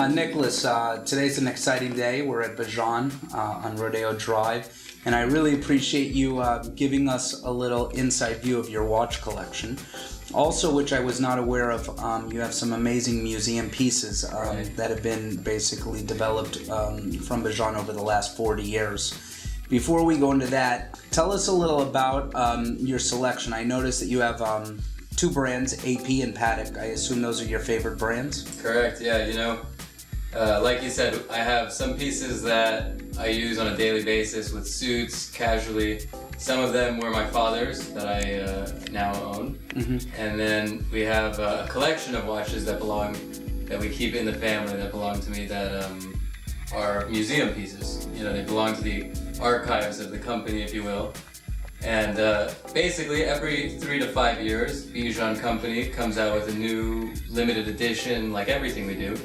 Nicholas, today's an exciting day. We're at Bijan on Rodeo Drive, and I really appreciate you giving us a little inside view of your watch collection. Also, which I was not aware of, you have some amazing museum pieces that have been basically developed from Bijan over the last 40 years. Before we go into that, tell us a little about your selection. I noticed that you have two brands, AP and Patek. I assume those are your favorite brands? Correct, yeah, like you said, I have some pieces that I use on a daily basis with suits, casually. Some of them were my father's that I now own. And then we have a collection of watches that we keep in the family that belong to me that are museum pieces. They belong to the archives of the company, if you will. And basically every 3 to 5 years, Bijan Company comes out with a new limited edition, like everything we do,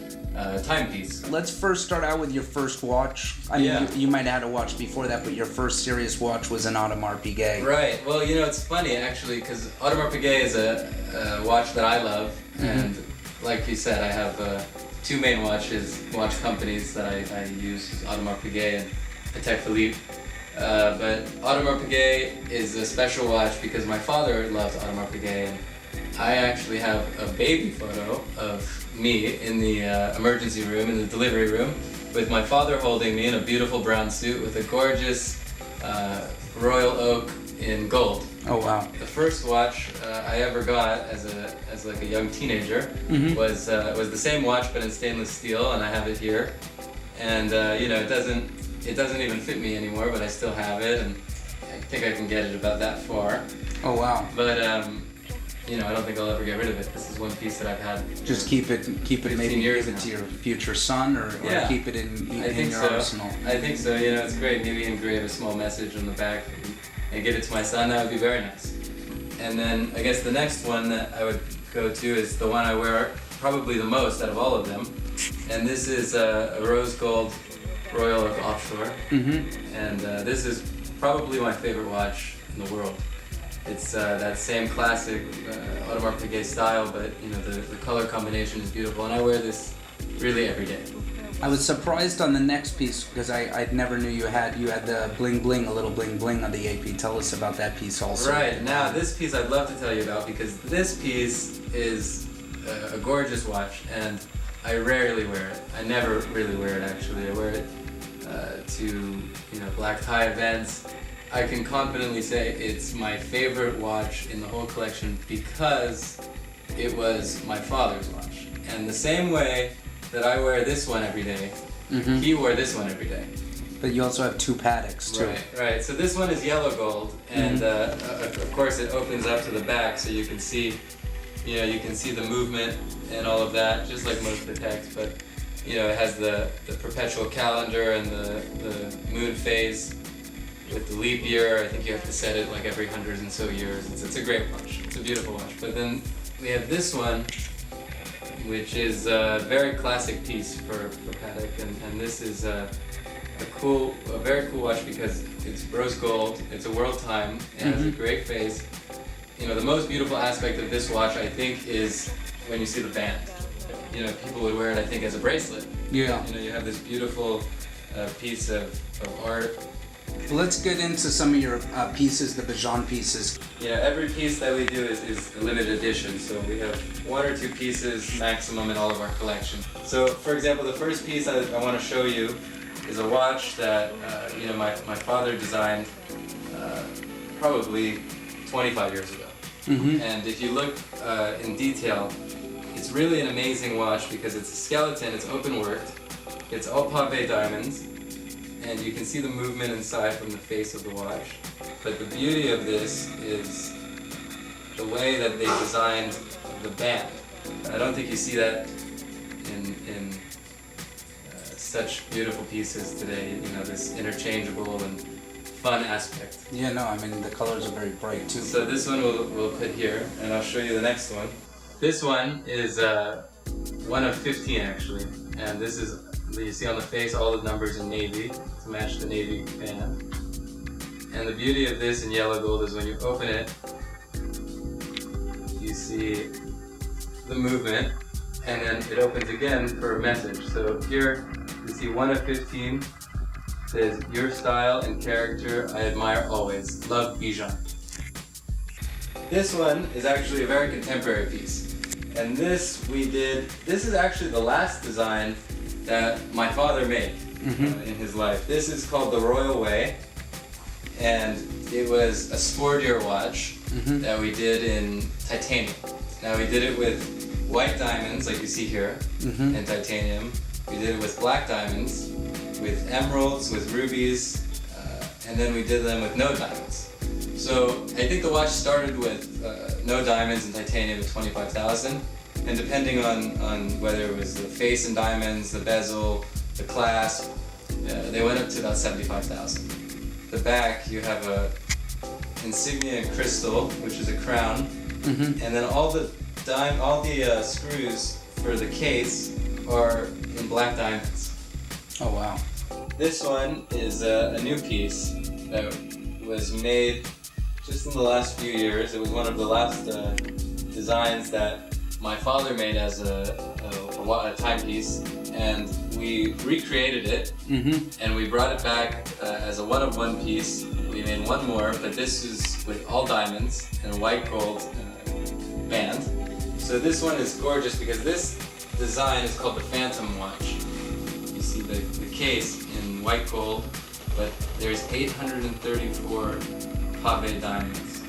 timepiece. Let's first start out with your first watch. I mean, you might have had a watch before that, but your first serious watch was an Audemars Piguet. Right. Well, it's funny actually, because Audemars Piguet is a watch that I love, and like you said, I have two main watch companies that I use, Audemars Piguet and Patek Philippe. But Audemars Piguet is a special watch because my father loves Audemars Piguet, and I actually have a baby photo of me in the emergency room, in the delivery room, with my father holding me in a beautiful brown suit with a gorgeous royal oak in gold. Oh wow! The first watch I ever got as like a young teenager was the same watch but in stainless steel, and I have it here. And it doesn't even fit me anymore, but I still have it, and I think I can get it about that far. Oh wow! But I don't think I'll ever get rid of it. This is one piece that I've had. Just keep it. Maybe years give it to your future son, or keep it in your arsenal. I think so. It's great. Maybe engrave a small message on the back and give it to my son. That would be very nice. And then I guess the next one that I would go to is the one I wear probably the most out of all of them, and this is a rose gold Royal Oak Offshore. And this is probably my favorite watch in the world. It's that same classic Audemars Piguet style, but the color combination is beautiful, and I wear this really every day. I was surprised on the next piece because I never knew you had the bling bling, a little bling bling on the AP. Tell us about that piece also. Right, now this piece I'd love to tell you about because this piece is a gorgeous watch, and I rarely wear it. I never really wear it actually. I wear it to black tie events. I can confidently say it's my favorite watch in the whole collection because it was my father's watch. And the same way that I wear this one every day, he wore this one every day. But you also have two Pateks too. Right. So this one is yellow gold, and of course it opens up to the back, so you can see, you can see the movement and all of that, just like most Pateks. But it has the perpetual calendar and the moon phase. With the leap year, I think you have to set it like every 100 and so years. It's a great watch. It's a beautiful watch. But then we have this one, which is a very classic piece for Patek, and this is a very cool watch because it's rose gold. It's a World Time. It has a great face. The most beautiful aspect of this watch, I think, is when you see the band. People would wear it, I think, as a bracelet. Yeah. You have this beautiful piece of art. Let's get into some of your pieces, the Bijan pieces. Every piece that we do is a limited edition, so we have 1 or 2 pieces maximum in all of our collection. So, for example, the first piece I want to show you is a watch that my father designed probably 25 years ago. And if you look in detail, it's really an amazing watch because it's a skeleton, it's open worked, it's all pave diamonds. And you can see the movement inside from the face of the watch. But the beauty of this is the way that they designed the band. I don't think you see that in such beautiful pieces today, this interchangeable and fun aspect. Yeah, no, I mean the colors are very bright too. So this one we'll put here, and I'll show you the next one. This one is one of 15 actually, and this is, you see on the face all the numbers in navy to match the navy band. And the beauty of this in yellow gold is when you open it, you see the movement and then it opens again for a message. So here you see 1 of 15. Says, "Your style and character I admire always. Love, Bijan." This one is actually a very contemporary piece. And this is actually the last design that my father made in his life. This is called the Royal Way. And it was a sportier watch that we did in titanium. Now we did it with white diamonds, like you see here, and titanium. We did it with black diamonds, with emeralds, with rubies, and then we did them with no diamonds. So I think the watch started with no diamonds and titanium at 25,000, and depending on whether it was the face and diamonds, the bezel, the clasp, they went up to about 75,000. The back, you have a insignia in crystal, which is a crown, and then all the screws for the case are in black diamonds. Oh wow! This one is a new piece that was made just in the last few years. It was one of the last designs that my father made as a timepiece, and we recreated it, and we brought it back as a one-of-one piece. We made one more, but this is with all diamonds and a white gold band. So this one is gorgeous because this design is called the Phantom Watch. You see the case in white gold, but there's 834 pave diamonds.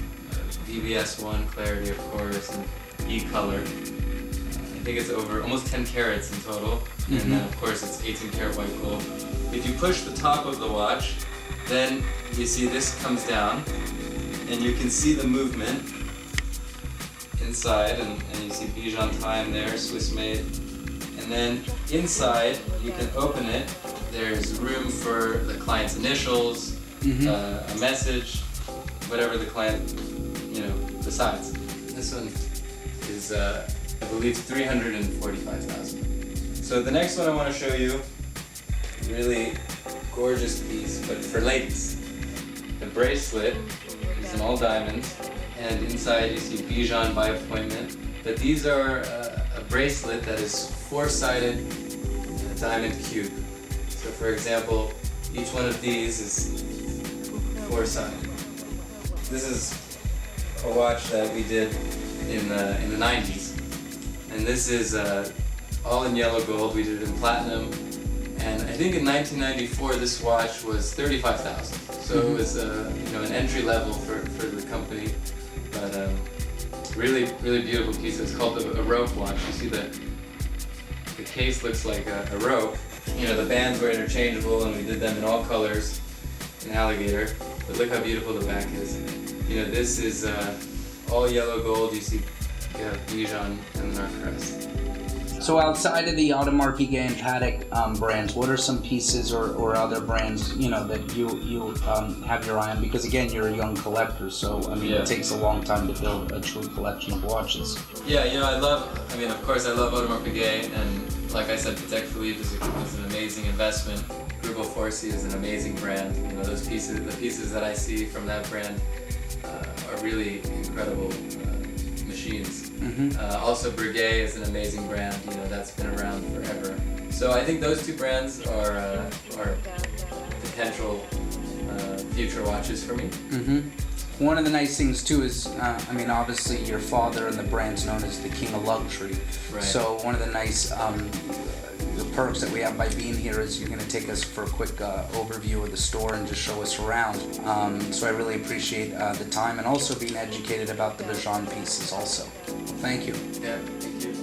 VVS1 clarity, of course, and E-color. I think it's over almost 10 carats in total, and then of course it's 18 karat white gold. If you push the top of the watch, then you see this comes down, and you can see the movement inside, and you see Bijan Time there, Swiss made. And then inside, you can open it. There's room for the client's initials, a message, whatever the client, decides. This one is, I believe, 345,000. So the next one I want to show you, really gorgeous piece, but for ladies. The bracelet is in all diamonds, and inside you see Bijan by appointment. But these are a bracelet that is four-sided diamond cube. So for example, each one of these is four-sided. This is a watch that we did in the 90s. And this is all in yellow gold. We did it in platinum. And I think in 1994 this watch was 35,000. So it was an entry level for the company. But really beautiful piece. It's called a rope watch. You see the case looks like a rope. The bands were interchangeable, and we did them in all colors in alligator. But look how beautiful the back is. This is all yellow gold. You see, you have Bijan and then our crest. So outside of the Audemars Piguet and Patek brands, what are some pieces or other brands that you have your eye on? Because again, you're a young collector, so it takes a long time to build a true collection of watches. Yeah, of course I love Audemars Piguet, and like I said, Patek Philippe is an amazing investment. Grupo Forci is an amazing brand. The pieces that I see from that brand are really incredible machines. Also, Breguet is an amazing brand. That's been around forever. So I think those two brands are potential future watches for me. One of the nice things too is, obviously your father and the brand's known as the King of Luxury. Right. So one of the nice the perks that we have by being here is you're going to take us for a quick overview of the store and just show us around. So I really appreciate the time and also being educated about the Bijan pieces also. Thank you. Yeah, thank you.